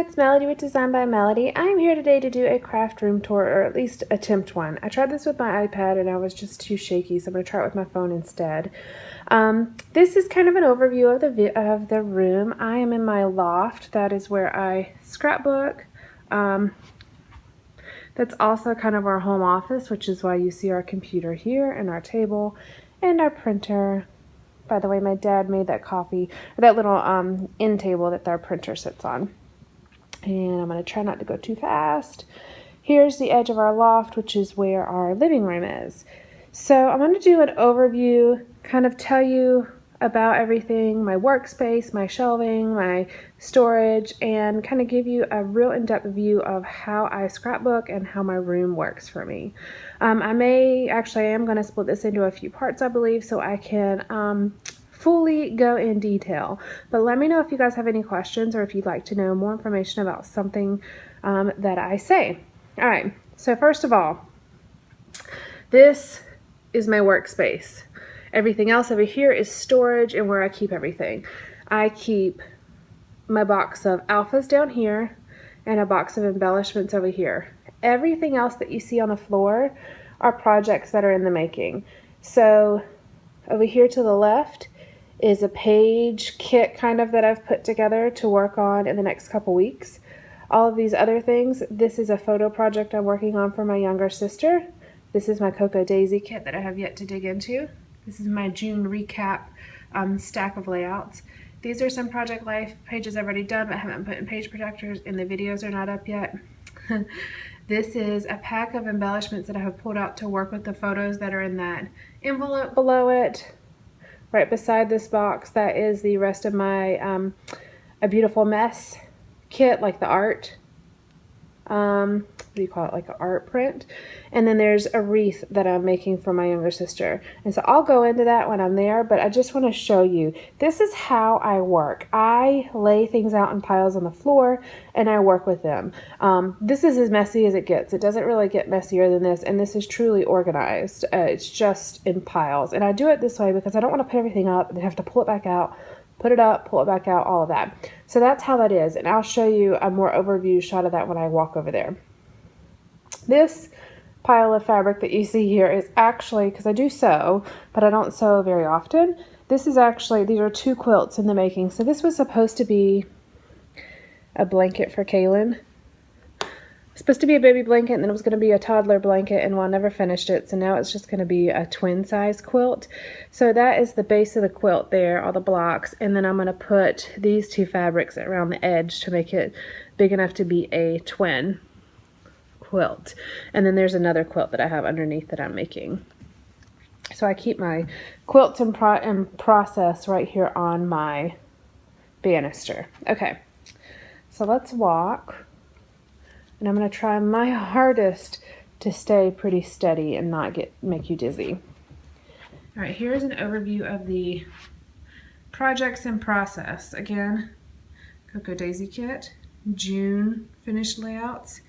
it's Melody with Design by Melody. I'm here today to do a craft room tour, or at least attempt one. I tried this with my iPad and I was just too shaky, so I'm going to try it with my phone instead. This is kind of an overview of the room. I am in my loft. That is where I scrapbook. That's also kind of our home office, which is why you see our computer here and our table and our printer. By the way, my dad made that that little end table that our printer sits on. And I'm going to try not to go too fast. Here's the edge of our loft, which is where our living room is. So I'm going to do an overview, kind of tell you about everything, my workspace, my shelving, my storage, and kind of give you a real in-depth view of how I scrapbook and how my room works for me. I am going to split this into a few parts, I believe, so I can fully go in detail. But let me know if you guys have any questions or if you'd like to know more information about something that I say. All right, so first of all, this is my workspace. Everything else over here is storage and where I keep everything. I keep my box of alphas down here and a box of embellishments over here. Everything else that you see on the floor are projects that are in the making. So over here to the left is a page kit kind of that I've put together to work on in the next couple weeks. All of these other things, this is a photo project I'm working on for my younger sister. This is my Cocoa Daisy kit that I have yet to dig into. This is my June recap stack of layouts. These are some Project Life pages I've already done but haven't put in page protectors, and the videos are not up yet. This is a pack of embellishments that I have pulled out to work with the photos that are in that envelope below it. Right beside this box, that is the rest of my A Beautiful Mess kit, like the art. What do you call it? Like an art print. And then there's a wreath that I'm making for my younger sister. And so I'll go into that when I'm there, but I just want to show you. This is how I work. I lay things out in piles on the floor and I work with them. This is as messy as it gets. It doesn't really get messier than this, and this is truly organized. It's just in piles. And I do it this way because I don't want to put everything up and then have to pull it back out, put it up, pull it back out, all of that. So that's how that is, and I'll show you a more overview shot of that when I walk over there. This pile of fabric that you see here is actually, because I do sew, but I don't sew very often, this is actually, these are 2 quilts in the making. So this was supposed to be a blanket for Kaylin. Supposed to be a baby blanket, and then it was going to be a toddler blanket, and I never finished it, so now it's just going to be a twin size quilt. So that is the base of the quilt there, all the blocks, and then I'm going to put these 2 fabrics around the edge to make it big enough to be a twin quilt. And then there's another quilt that I have underneath that I'm making. So I keep my quilts in process right here on my banister. Okay, so let's walk. And I'm going to try my hardest to stay pretty steady and not make you dizzy. All right, here's an overview of the projects in process. Again, Cocoa Daisy kit, June finished layouts.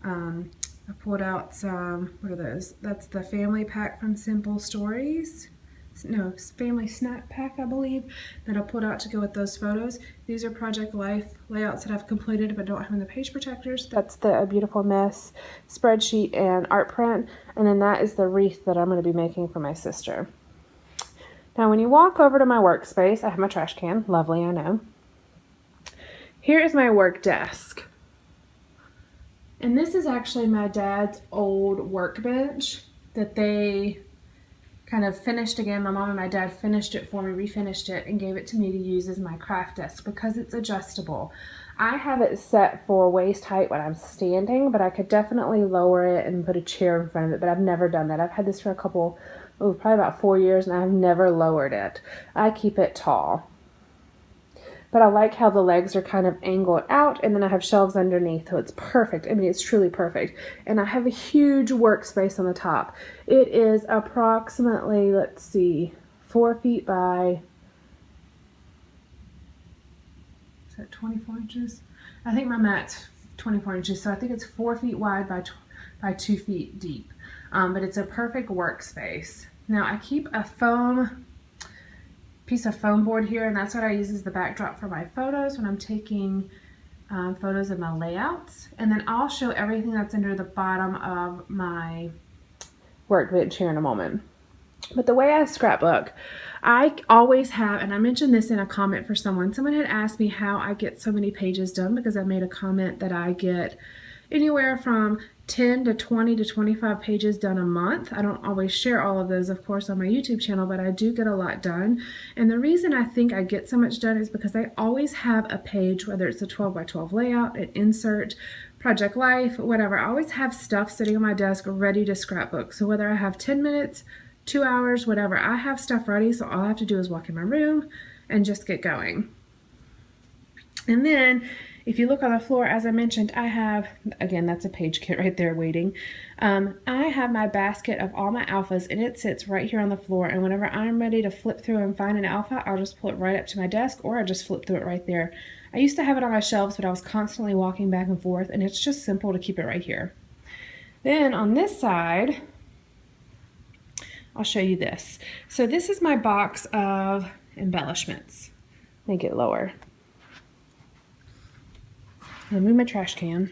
I pulled out some, what are those? That's the family pack from Simple Stories. No, family snack pack, I believe, that I pulled out to go with those photos. These are Project Life layouts that I've completed but don't have in the page protectors. That's the A Beautiful Mess spreadsheet and art print, and then that is the wreath that I'm going to be making for my sister. Now when you walk over to my workspace, I have my trash can, lovely, I know. Here is my work desk. And this is actually my dad's old workbench that they kind of finished again. My mom and my dad finished it for me, refinished it, and gave it to me to use as my craft desk because it's adjustable. I have it set for waist height when I'm standing, but I could definitely lower it and put a chair in front of it, but I've never done that. I've had this for probably about 4 years, and I've never lowered it. I keep it tall. But I like how the legs are kind of angled out, and then I have shelves underneath, so it's perfect. I mean, it's truly perfect. And I have a huge workspace on the top. It is approximately, let's see, 4 feet by, is that 24 inches? I think my mat's 24 inches, so I think it's 4 feet wide by 2 feet deep. But it's a perfect workspace. Now I keep a piece of foam board here, and that's what I use as the backdrop for my photos when I'm taking photos of my layouts, and then I'll show everything that's under the bottom of my workbench here in a moment. But the way I scrapbook, I always have, and I mentioned this in a comment for someone had asked me how I get so many pages done, because I made a comment that I get anywhere from 10 to 20 to 25 pages done a month. I don't always share all of those, of course, on my YouTube channel, but I do get a lot done. And the reason I think I get so much done is because I always have a page, whether it's a 12 by 12 layout, an insert, project life, whatever. I always have stuff sitting on my desk ready to scrapbook. So whether I have 10 minutes, 2 hours, whatever, I have stuff ready, so all I have to do is walk in my room and just get going. And then if you look on the floor, as I mentioned, I have, again, that's a page kit right there waiting. I have my basket of all my alphas, and it sits right here on the floor, and whenever I'm ready to flip through and find an alpha, I'll just pull it right up to my desk, or I just flip through it right there. I used to have it on my shelves, but I was constantly walking back and forth, and it's just simple to keep it right here. Then on this side, I'll show you this. So this is my box of embellishments. Make it lower. And move my trash can.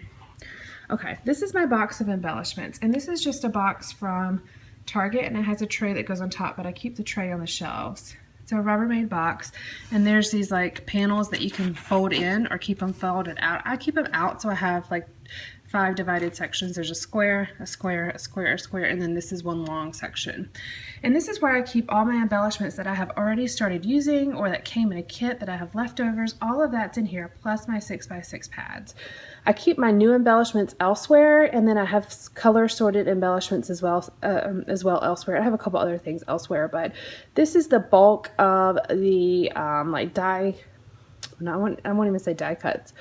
Okay, this is my box of embellishments, and this is just a box from Target, and it has a tray that goes on top, but I keep the tray on the shelves. It's a Rubbermaid box, and there's these like panels that you can fold in or keep them folded out. I keep them out, so I have like 5 divided sections. There's a square, a square, a square, a square, and then this is one long section. And this is where I keep all my embellishments that I have already started using or that came in a kit that I have leftovers. All of that's in here, plus my 6x6 pads. I keep my new embellishments elsewhere, and then I have color sorted embellishments as well elsewhere. I have a couple other things elsewhere, but this is the bulk of the like die, no, I won't even say die cuts.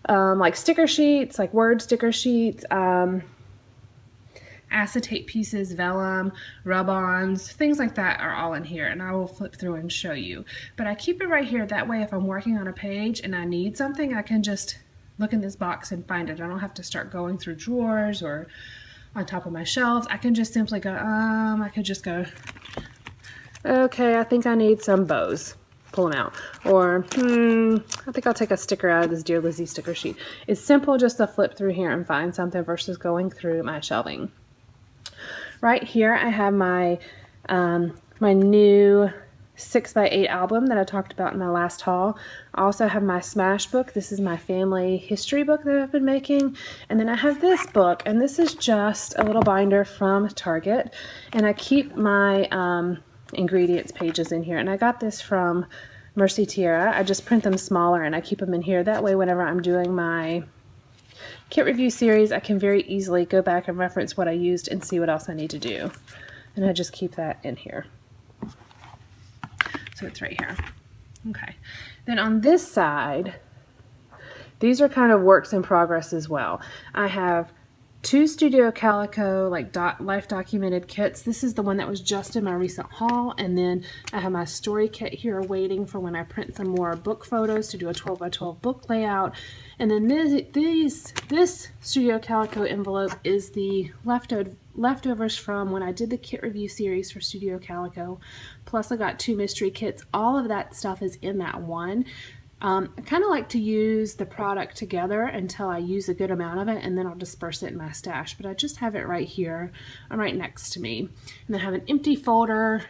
Like sticker sheets, like word sticker sheets, acetate pieces, vellum, rub-ons, things like that are all in here, and I will flip through and show you. But I keep it right here, that way if I'm working on a page and I need something, I can just look in this box and find it. I don't have to start going through drawers or on top of my shelves. I can just simply go, I could just go, okay, I think I need some bows. Pull them out. Or, I think I'll take a sticker out of this Dear Lizzie sticker sheet. It's simple just to flip through here and find something versus going through my shelving. Right here I have my my new 6x8 album that I talked about in my last haul. I also have my Smash book. This is my family history book that I've been making. And then I have this book, and this is just a little binder from Target. And I keep my ingredients pages in here, and I got this from Mercy Tierra. I just print them smaller and I keep them in here. That way whenever I'm doing my kit review series, I can very easily go back and reference what I used and see what else I need to do. And I just keep that in here. So it's right here. Okay. Then on this side, these are kind of works in progress as well. I have 2 Studio Calico like life documented kits. This is the one that was just in my recent haul, and then I have my story kit here waiting for when I print some more book photos to do a 12 by 12 book layout. And then this Studio Calico envelope is the leftovers from when I did the kit review series for Studio Calico. Plus I got 2 mystery kits. All of that stuff is in that one. I kind of like to use the product together until I use a good amount of it, and then I'll disperse it in my stash. But I just have it right here, right next to me. And then I have an empty folder,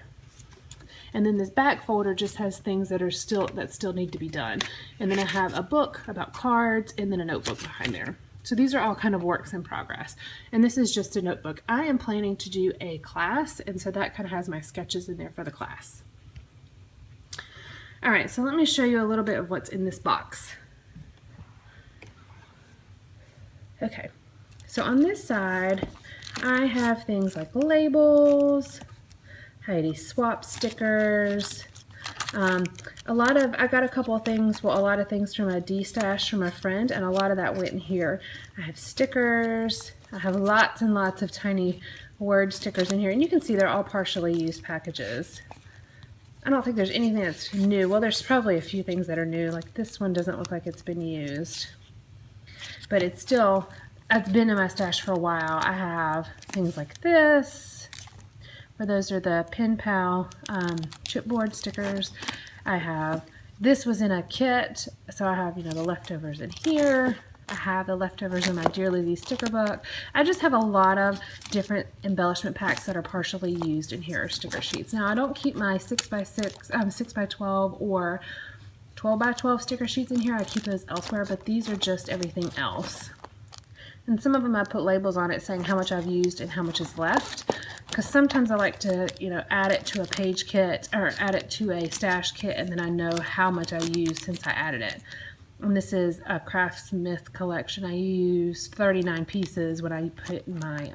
and then this back folder just has things that still need to be done. And then I have a book about cards, and then a notebook behind there. So these are all kind of works in progress. And this is just a notebook. I am planning to do a class, and so that kind of has my sketches in there for the class. All right, so let me show you a little bit of what's in this box. Okay, so on this side, I have things like labels, Heidi Swap stickers, I got a couple of things, well, a lot of things from a D-stash from a friend, and a lot of that went in here. I have stickers, I have lots and lots of tiny word stickers in here, and you can see they're all partially used packages. I don't think there's anything that's new. Well, there's probably a few things that are new, like this one doesn't look like it's been used. But it's been in my stash for a while. I have things like this, where those are the Pen Pal chipboard stickers. I have This was in a kit, so I have, you know, the leftovers in here. I have the leftovers in my Dear Lizzie sticker book. I just have a lot of different embellishment packs that are partially used in here, sticker sheets. Now I don't keep my 6x6, 6x12 or 12x12 sticker sheets in here. I keep those elsewhere, but these are just everything else. And some of them I put labels on it saying how much I've used and how much is left. Because sometimes I like to, you know, add it to a page kit or add it to a stash kit, and then I know how much I used since I added it. And this is a Craftsmith collection. I used 39 pieces when I put in my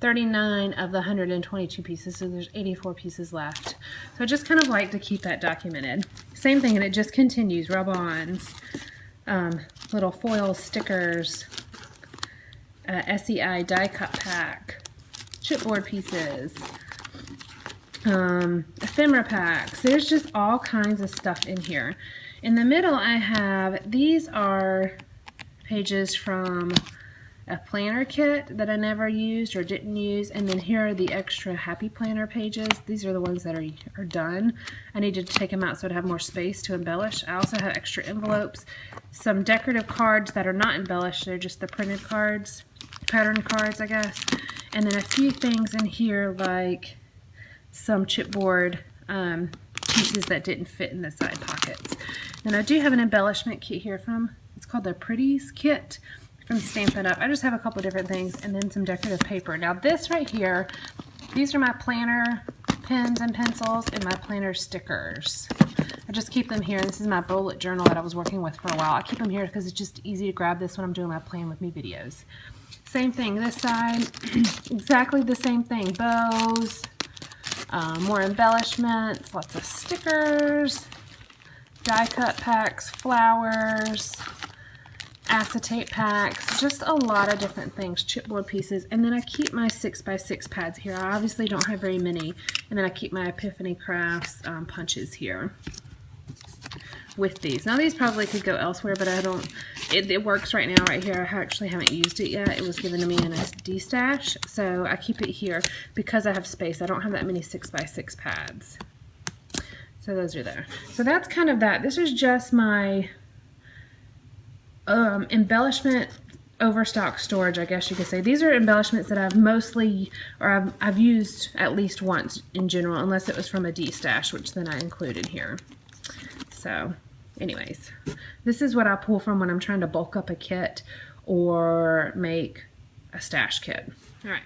39 of the 122 pieces, so there's 84 pieces left. So I just kind of like to keep that documented. Same thing, and it just continues. Rub-ons, little foil stickers, SEI die cut pack, chipboard pieces, ephemera packs. There's just all kinds of stuff in here. In the middle I have, these are pages from a planner kit that I never used or didn't use, and then here are the extra happy planner pages. These are the ones that are done. I needed to take them out so I'd have more space to embellish. I also have extra envelopes, some decorative cards that are not embellished, they're just the printed cards, pattern cards I guess, and then a few things in here like some chipboard pieces that didn't fit in the side pockets. And I do have an embellishment kit here from, it's called the Pretties kit from Stampin' Up. I just have a couple different things and then some decorative paper. Now this right here, these are my planner pens and pencils and my planner stickers. I just keep them here. This is my bullet journal that I was working with for a while. I keep them here because it's just easy to grab this when I'm doing my Plan With Me videos. Same thing this side, exactly the same thing. Bows, more embellishments, lots of stickers, die cut packs, flowers, acetate packs, just a lot of different things, chipboard pieces, and then I keep my 6x6 pads here. I obviously don't have very many, and then I keep my Epiphany Crafts punches here with these. Now these probably could go elsewhere, but I don't, it works right now right here. I actually haven't used it yet. It was given to me in a SD stash, so I keep it here because I have space. I don't have that many 6x6 pads. So those are there. So that's kind of that. This is just my embellishment overstock storage, I guess you could say. These are embellishments that I've mostly, or I've used at least once in general, unless it was from a D stash, which then I included here. So anyways, this is what I pull from when I'm trying to bulk up a kit or make a stash kit. All right.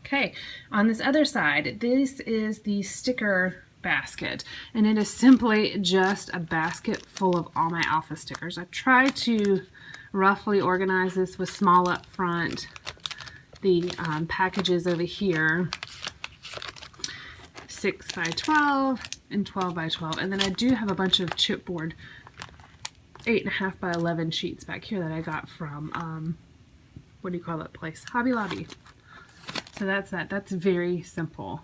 Okay, on this other side, this is the sticker basket, and it is simply just a basket full of all my alpha stickers. I try to roughly organize this with small up front, the packages over here, 6x12 and 12x12, and then I do have a bunch of chipboard 8.5x11 sheets back here that I got from what do you call that place? Hobby Lobby. So that's that. That's very simple.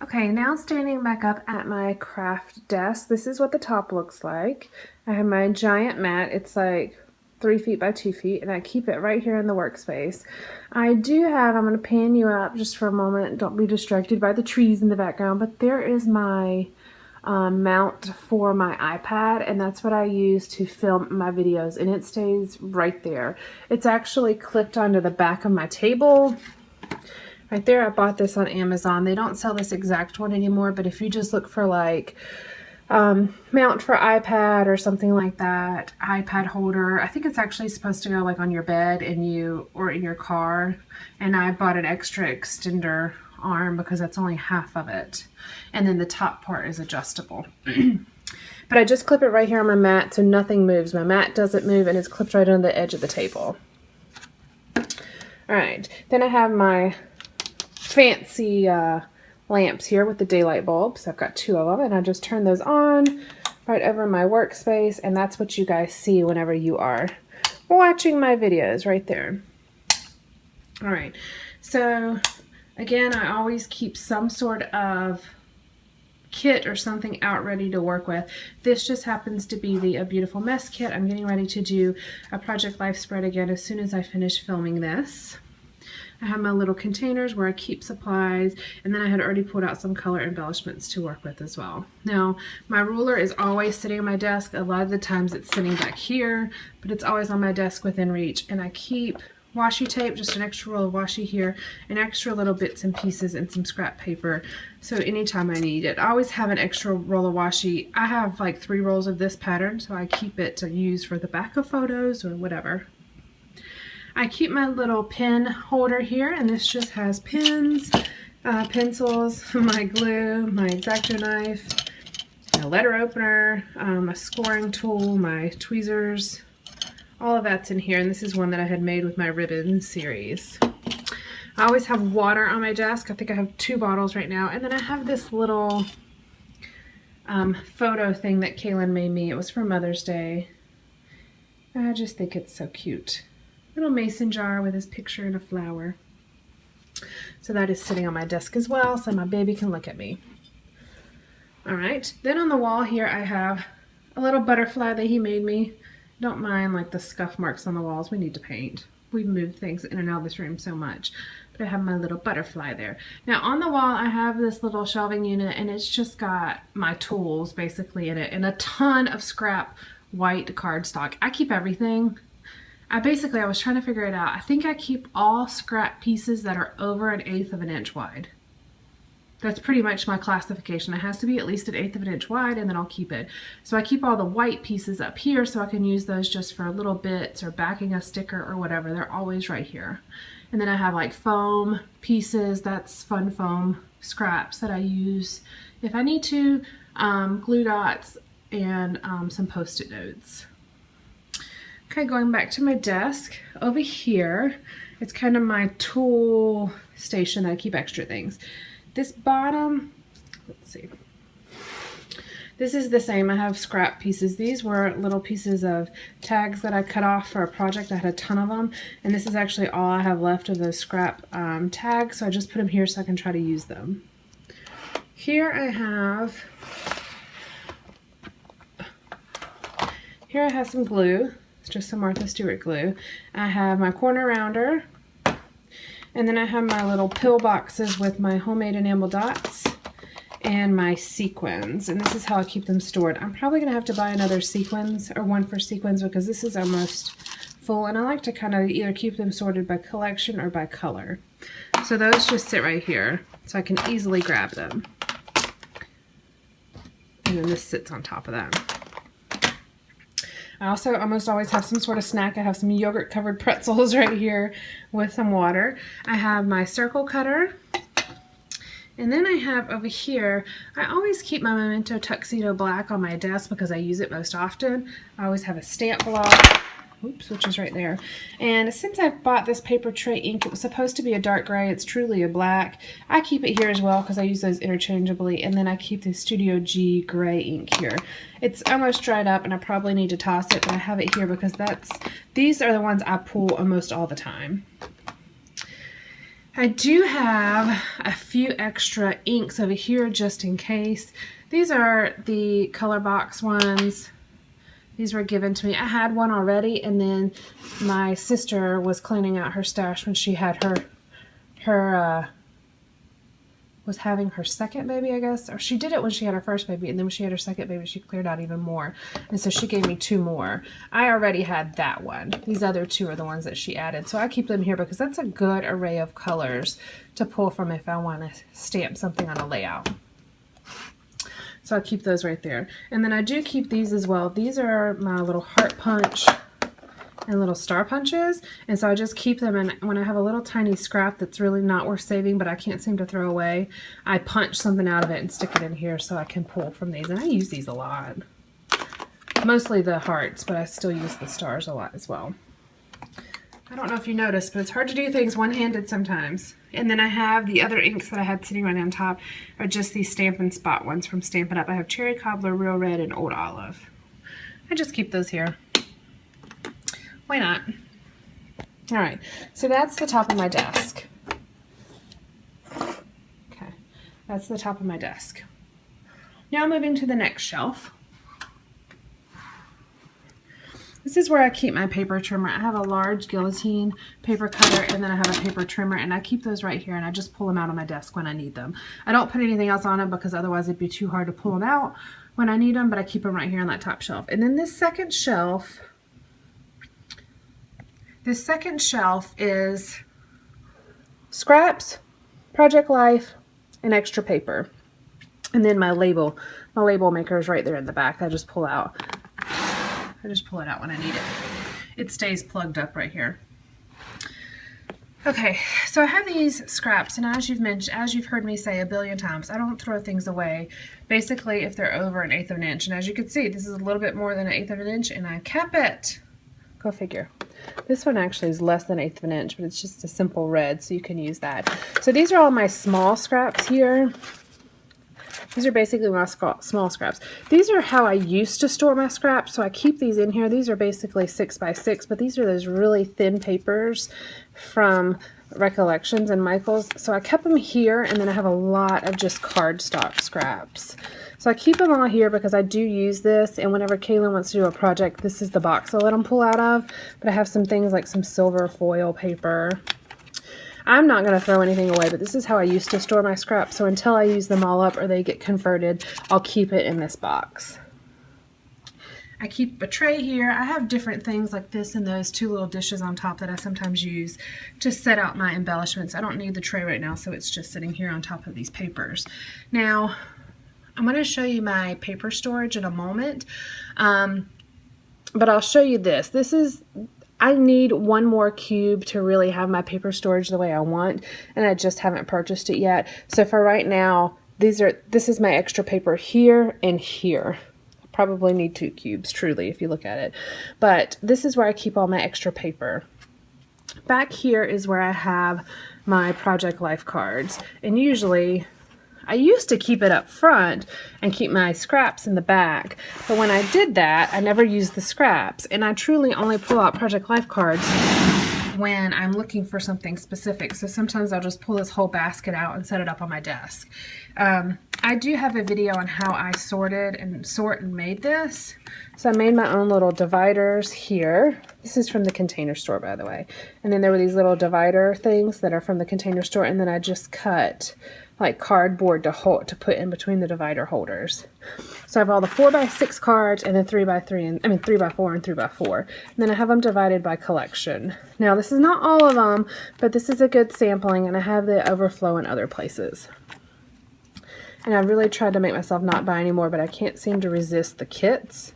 Okay, now standing back up at my craft desk, this is what the top looks like. I have my giant mat. It's like 3 feet by 2 feet, and I keep it right here in the workspace. I do have, I'm going to pan you up just for a moment. Don't be distracted by the trees in the background, but there is my mount for my iPad, and that's what I use to film my videos, and it stays right there. It's actually clipped onto the back of my table. Right there, I bought this on Amazon. They don't sell this exact one anymore, but if you just look for like mount for iPad or something like that, iPad holder, I think it's actually supposed to go like on your bed and or in your car. And I bought an extra extender arm because that's only half of it. And then the top part is adjustable. But I just clip it right here on my mat so nothing moves. My mat doesn't move and it's clipped right on the edge of the table. All right, then I have my fancy lamps here with the daylight bulbs. I've got 2 of them, and I just turn those on right over my workspace, and that's what you guys see whenever you are watching my videos right there. All right, so again, I always keep some sort of kit or something out ready to work with. This just happens to be the A Beautiful Mess kit. I'm getting ready to do a Project Life spread again as soon as I finish filming this. I have my little containers where I keep supplies, and then I had already pulled out some color embellishments to work with as well. Now, my ruler is always sitting on my desk. A lot of the times it's sitting back here, but it's always on my desk within reach, and I keep washi tape, just an extra roll of washi here, and extra little bits and pieces and some scrap paper, so anytime I need it. I always have an extra roll of washi. I have like 3 rolls of this pattern, so I keep it to use for the back of photos or whatever. I keep my little pen holder here, and this just has pens, pencils, my glue, my X-Acto knife, a letter opener, a scoring tool, my tweezers. All of that's in here, and this is one that I had made with my ribbon series. I always have water on my desk. I think I have 2 bottles right now, and then I have this little photo thing that Kaylin made me. It was for Mother's Day. I just think it's so cute. Little mason jar with his picture and a flower. So that is sitting on my desk as well, so my baby can look at me. All right, then on the wall here I have a little butterfly that he made me. Don't mind like the scuff marks on the walls. We need to paint. We've moved things in and out of this room so much. But I have my little butterfly there. Now on the wall I have this little shelving unit, and it's just got my tools basically in it and a ton of scrap white cardstock. I keep everything. I was trying to figure it out. I think I keep all scrap pieces that are over 1/8 of an inch wide. That's pretty much my classification. It has to be at least 1/8 of an inch wide, and then I'll keep it. So I keep all the white pieces up here so I can use those just for little bits or backing a sticker or whatever. They're always right here. And then I have like foam pieces. That's fun foam scraps that I use if I need to, glue dots, and some post-it notes. Okay, going back to my desk. Over here, it's kind of my tool station that I keep extra things. This bottom, let's see, this is the same. I have scrap pieces. These were little pieces of tags that I cut off for a project. I had a ton of them, and this is actually all I have left of those scrap tags, so I just put them here so I can try to use them. Here I have some glue. It's just some Martha Stewart glue. I have my corner rounder. And then I have my little pill boxes with my homemade enamel dots and my sequins. And this is how I keep them stored. I'm probably going to have to buy another sequins, or one for sequins, because this is almost full. And I like to kind of either keep them sorted by collection or by color. So those just sit right here, so I can easily grab them. And then this sits on top of that. I also almost always have some sort of snack. I have some yogurt covered pretzels right here with some water. I have my circle cutter. And then I have over here, I always keep my Memento Tuxedo Black on my desk because I use it most often. I always have a stamp block, oops, which is right there. And since I've bought this paper tray ink, it was supposed to be a dark gray. It's truly a black. I keep it here as well because I use those interchangeably. And then I keep the Studio G gray ink here. It's almost dried up and I probably need to toss it, but I have it here because these are the ones I pull almost all the time. I do have a few extra inks over here just in case. These are the color box ones. These were given to me. I had one already, and then my sister was cleaning out her stash when she had was having her second baby, I guess. Or she did it when she had her first baby, and then when she had her second baby, she cleared out even more. And so she gave me 2 more. I already had that one. These other 2 are the ones that she added. So I keep them here because that's a good array of colors to pull from if I want to stamp something on a layout. So I keep those right there. And then I do keep these as well. These are my little heart punch and little star punches, and so I just keep them, and when I have a little tiny scrap that's really not worth saving but I can't seem to throw away, I punch something out of it and stick it in here so I can pull from these. And I use these a lot, mostly the hearts, but I still use the stars a lot as well. I don't know if you noticed, but it's hard to do things one-handed sometimes. And then I have the other inks that I had sitting right on top are just these Stampin' Spot ones from Stampin' Up. I have Cherry Cobbler, Real Red, and Old Olive. I just keep those here. Why not? All right, so that's the top of my desk. Okay, that's the top of my desk. Now moving to the next shelf. This is where I keep my paper trimmer. I have a large guillotine paper cutter, and then I have a paper trimmer, and I keep those right here, and I just pull them out of my desk when I need them. I don't put anything else on them because otherwise it'd be too hard to pull them out when I need them, but I keep them right here on that top shelf. And then this second shelf is scraps, Project Life, and extra paper. And then my label maker is right there in the back. I just pull it out when I need it. It stays plugged up right here. Okay, so I have these scraps, and as you've heard me say a billion times, I don't throw things away, basically if they're over 1/8 of an inch. And as you can see, this is a little bit more than 1/8 of an inch, and I kept it. Go figure. This one actually is less than 1/8 of an inch, but it's just a simple red, so you can use that. So these are all my small scraps here. These are basically my small scraps. These are how I used to store my scraps, so I keep these in here. These are basically 6 by 6, but these are those really thin papers from Recollections and Michaels. So I kept them here, and then I have a lot of just cardstock scraps. So I keep them all here because I do use this, and whenever Kaylin wants to do a project, this is the box I'll let them pull out of. But I have some things like some silver foil paper. I'm not going to throw anything away, but this is how I used to store my scraps. So until I use them all up or they get converted, I'll keep it in this box. I keep a tray here. I have different things like this and those 2 little dishes on top that I sometimes use to set out my embellishments. I don't need the tray right now, so it's just sitting here on top of these papers. Now, I'm going to show you my paper storage in a moment, but I'll show you this. I need one more cube to really have my paper storage the way I want, and I just haven't purchased it yet. So for right now, this is my extra paper here and here. I probably need 2 cubes, truly, if you look at it. But this is where I keep all my extra paper. Back here is where I have my Project Life cards, and usually I used to keep it up front and keep my scraps in the back, but when I did that, I never used the scraps, and I truly only pull out Project Life cards when I'm looking for something specific. So sometimes I'll just pull this whole basket out and set it up on my desk. I do have a video on how I sort and made this. So I made my own little dividers here. This is from the Container Store, by the way. And then there were these little divider things that are from the Container Store, and then I just cut like cardboard to put in between the divider holders. So I have all the 4 by 6 cards, and then 3 by 4 and 3 by 4. And then I have them divided by collection. Now this is not all of them, but this is a good sampling, and I have the overflow in other places. And I really tried to make myself not buy anymore, but I can't seem to resist the kits.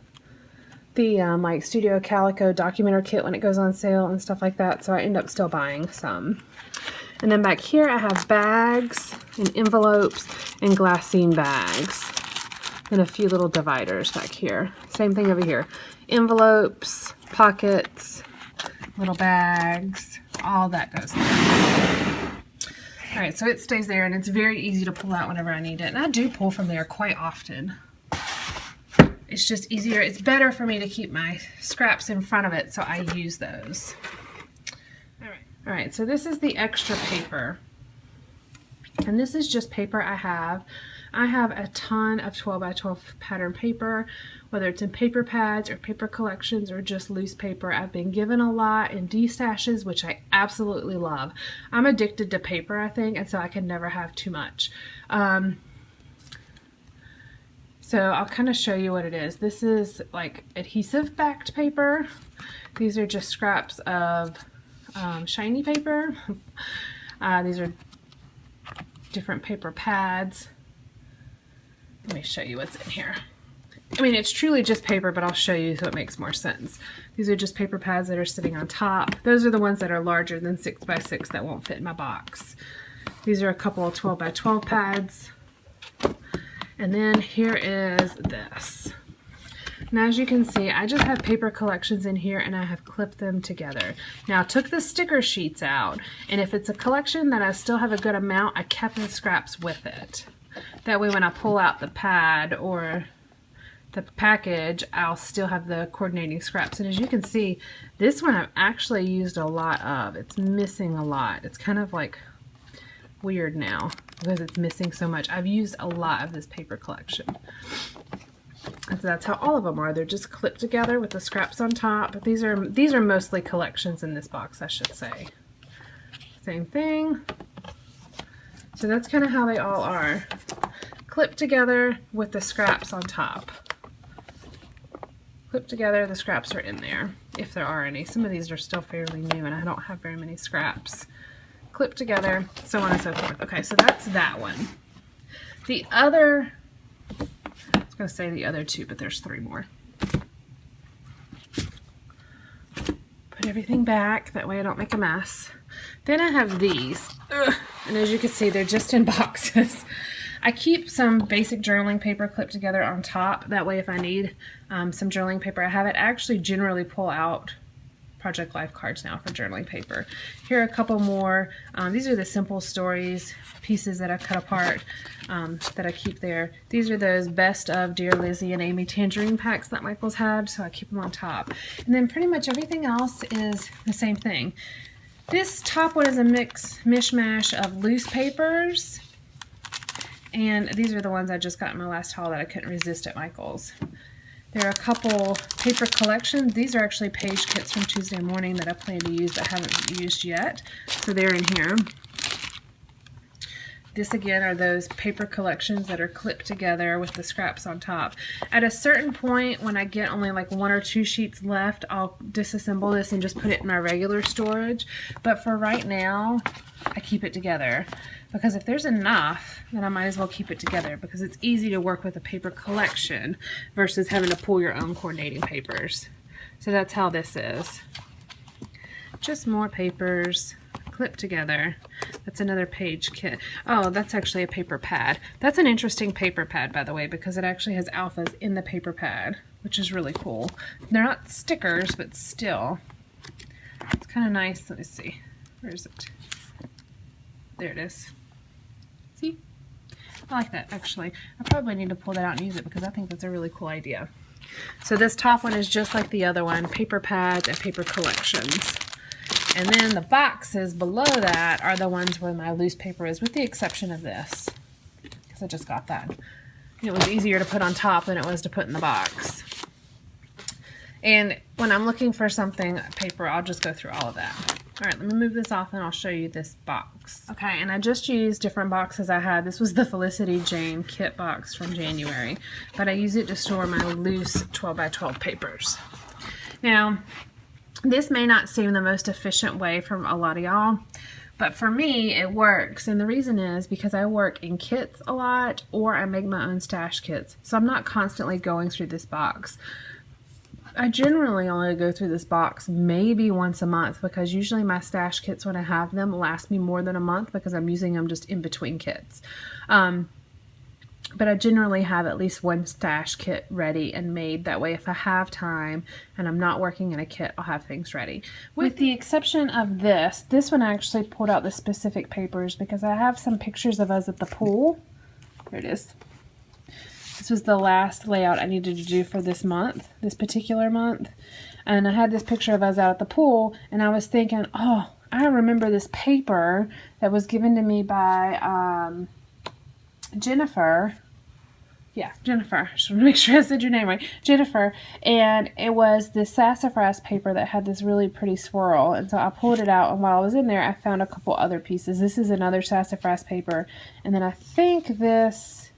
The like Studio Calico Documenter kit when it goes on sale and stuff like that, so I end up still buying some. And then back here I have bags and envelopes and glassine bags. And a few little dividers back here. Same thing over here. Envelopes, pockets, little bags, all that goes there. Alright, so it stays there, and it's very easy to pull out whenever I need it. And I do pull from there quite often. It's just easier. It's better for me to keep my scraps in front of it, so I use those. Alright, so this is the extra paper. And this is just paper I have. I have a ton of 12 by 12 pattern paper, whether it's in paper pads or paper collections or just loose paper. I've been given a lot in D-stashes, which I absolutely love. I'm addicted to paper, I think, and so I can never have too much. So I'll kind of show you what it is. This is like adhesive backed paper. These are just scraps of shiny paper. These are different paper pads. Let me show you what's in here. I mean, it's truly just paper, but I'll show you so it makes more sense. These are just paper pads that are sitting on top. Those are the ones that are larger than 6 by 6 that won't fit in my box. These are a couple of 12 by 12 pads. And then here is this. Now, as you can see, I just have paper collections in here, and I have clipped them together. Now, I took the sticker sheets out, and if it's a collection that I still have a good amount, I kept the scraps with it. That way when I pull out the pad or the package, I'll still have the coordinating scraps. And as you can see, this one I've actually used a lot of. It's missing a lot. It's kind of like weird now because it's missing so much. I've used a lot of this paper collection. And so that's how all of them are. They're just clipped together with the scraps on top. These are mostly collections in this box, I should say. Same thing. So that's kind of how they all are. Clipped together with the scraps on top. Clipped together, the scraps are in there, if there are any. Some of these are still fairly new and I don't have very many scraps. Clipped together, so on and so forth. Okay, so that's that one. The other, I was going to say the other two, but there's three more. Put everything back, that way I don't make a mess. Then I have these, and as you can see, they're just in boxes. I keep some basic journaling paper clipped together on top. That way if I need some journaling paper, I have it. I actually generally pull out Project Life cards now for journaling paper. Here are a couple more. These are the simple stories pieces that I cut apart that I keep there. These are those best of Dear Lizzie and Amy Tangerine packs that Michael's had, so I keep them on top. And then pretty much everything else is the same thing. This top one is a mishmash of loose papers. And these are the ones I just got in my last haul that I couldn't resist at Michael's. There are a couple paper collections. These are actually page kits from Tuesday Morning that I plan to use but haven't used yet. So they're in here. This again are those paper collections that are clipped together with the scraps on top. At a certain point, when I get only like 1 or 2 sheets left, I'll disassemble this and just put it in my regular storage. But for right now, I keep it together. Because if there's enough, then I might as well keep it together because it's easy to work with a paper collection versus having to pull your own coordinating papers. So that's how this is. Just more papers clipped together. That's another page kit. Oh, that's actually a paper pad. That's an interesting paper pad, by the way, because it actually has alphas in the paper pad, which is really cool. They're not stickers, but still. It's kind of nice. Let me see. Where is it? There it is. See? I like that, actually. I probably need to pull that out and use it because I think that's a really cool idea. So this top one is just like the other one, paper pads and paper collections. And then the boxes below that are the ones where my loose paper is, with the exception of this, because I just got that. It was easier to put on top than it was to put in the box. And when I'm looking for something paper, I'll just go through all of that. All right, let me move this off and I'll show you this box. Okay, and I just used different boxes I had. This was the Felicity Jane kit box from January, but I use it to store my loose 12 by 12 papers. Now, this may not seem the most efficient way for a lot of y'all, but for me, it works. And the reason is because I work in kits a lot, or I make my own stash kits. So I'm not constantly going through this box. I generally only go through this box maybe once a month because usually my stash kits, when I have them, last me more than a month because I'm using them just in between kits. But I generally have at least one stash kit ready and made. That way, if I have time and I'm not working in a kit, I'll have things ready. With the exception of this one I actually pulled out the specific papers because I have some pictures of us at the pool. There it is. This was the last layout I needed to do for this month, this particular month. And I had this picture of us out at the pool, and I was thinking, oh, I remember this paper that was given to me by Jennifer. Yeah, Jennifer. I just want to make sure I said your name right. Jennifer. And it was this sassafras paper that had this really pretty swirl. And so I pulled it out, and while I was in there, I found a couple other pieces. This is another sassafras paper. And then I think this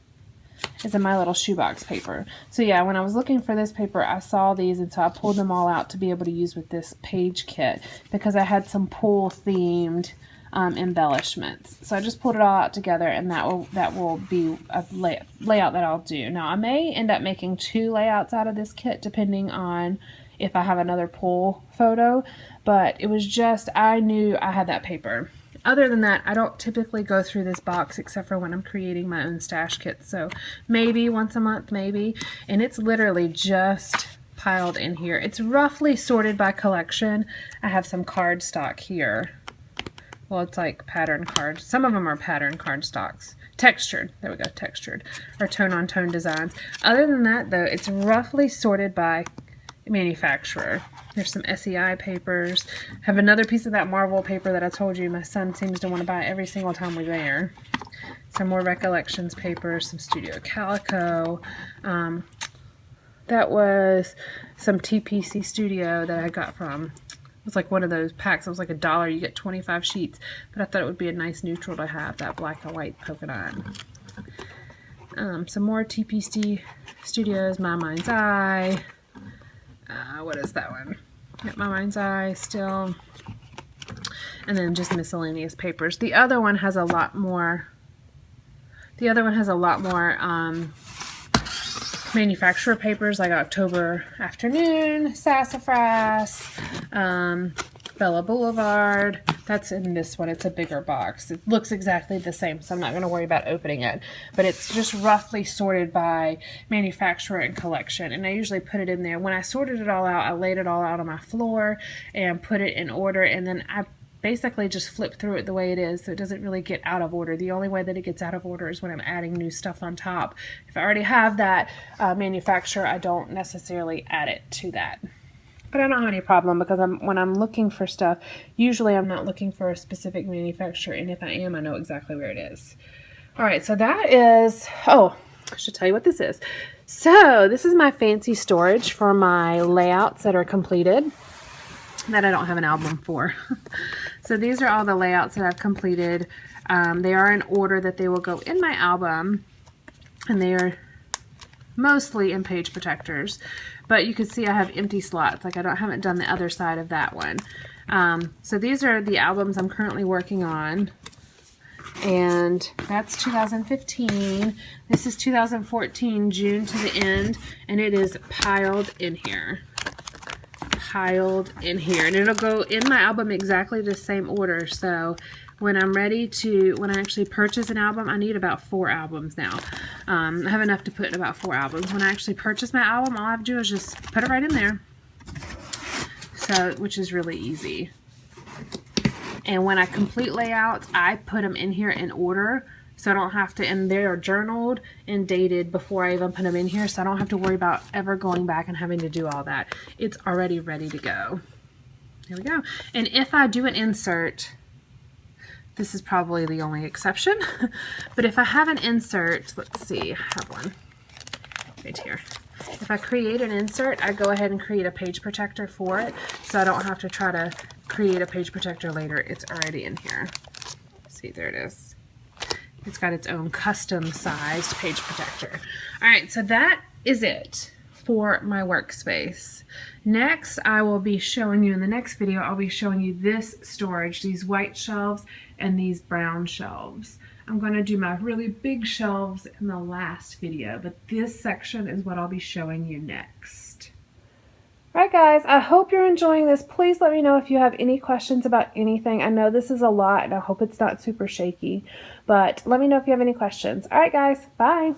is a My Little Shoebox paper. So yeah, when I was looking for this paper, I saw these, and so I pulled them all out to be able to use with this page kit because I had some pool themed embellishments. So I just pulled it all out together, and that will be a layout that I'll do. Now I may end up making 2 layouts out of this kit depending on if I have another pool photo, but it was just, I knew I had that paper. Other than that, I don't typically go through this box except for when I'm creating my own stash kits. So maybe once a month, maybe. And it's literally just piled in here. It's roughly sorted by collection. I have some cardstock here. Well, it's like pattern cards. Some of them are pattern cardstocks. Textured. There we go, textured. Or tone-on-tone designs. Other than that, though, it's roughly sorted by manufacturer. There's some SEI papers. I have another piece of that Marvel paper that I told you my son seems to want to buy every single time we're there. Some more Recollections papers, some Studio Calico. That was some TPC Studio that I got from, it was like one of those packs. It was like $1. You get 25 sheets. But I thought it would be a nice neutral to have, that black and white polka dot. Some more TPC Studios, My Mind's Eye. What is that one? Yep, My Mind's Eye still. And then just miscellaneous papers. The other one has a lot more. The other one has a lot more manufacturer papers, like October Afternoon, Sassafras, Bella Boulevard. That's in this one. It's a bigger box. It looks exactly the same, so I'm not going to worry about opening it. But it's just roughly sorted by manufacturer and collection. And I usually put it in there. When I sorted it all out, I laid it all out on my floor and put it in order. And then I basically just flip through it the way it is, so it doesn't really get out of order. The only way that it gets out of order is when I'm adding new stuff on top. If I already have that manufacturer, I don't necessarily add it to that. But I don't have any problem, because when I'm looking for stuff, usually I'm not looking for a specific manufacturer, and if I am, I know exactly where it is. All right, so that is, oh, I should tell you what this is. So this is my fancy storage for my layouts that are completed, that I don't have an album for. So these are all the layouts that I've completed. They are in order that they will go in my album, and they are mostly in page protectors. But you can see I have empty slots, like I haven't done the other side of that one. So these are the albums I'm currently working on. And that's 2015. This is 2014, June to the end, and it is piled in here. Piled in here, and it'll go in my album exactly the same order. So when I'm ready to, when I actually purchase an album, I need about 4 albums now. I have enough to put in about 4 albums. When I actually purchase my album, all I have to do is just put it right in there. So, which is really easy. And when I complete layouts, I put them in here in order, so I don't have to, and they are journaled and dated before I even put them in here, so I don't have to worry about ever going back and having to do all that. It's already ready to go. There we go. And if I do an insert, this is probably the only exception, but if I have an insert, let's see, I have one right here. If I create an insert, I go ahead and create a page protector for it, so I don't have to try to create a page protector later. It's already in here. See, there it is. It's got its own custom sized page protector. All right, so that is it for my workspace. Next, I will be showing you in the next video, I'll be showing you this storage, these white shelves and these brown shelves. I'm going to do my really big shelves in the last video, but this section is what I'll be showing you next. Alright guys, I hope you're enjoying this. Please let me know if you have any questions about anything. I know this is a lot and I hope it's not super shaky, but let me know if you have any questions. Alright guys, bye!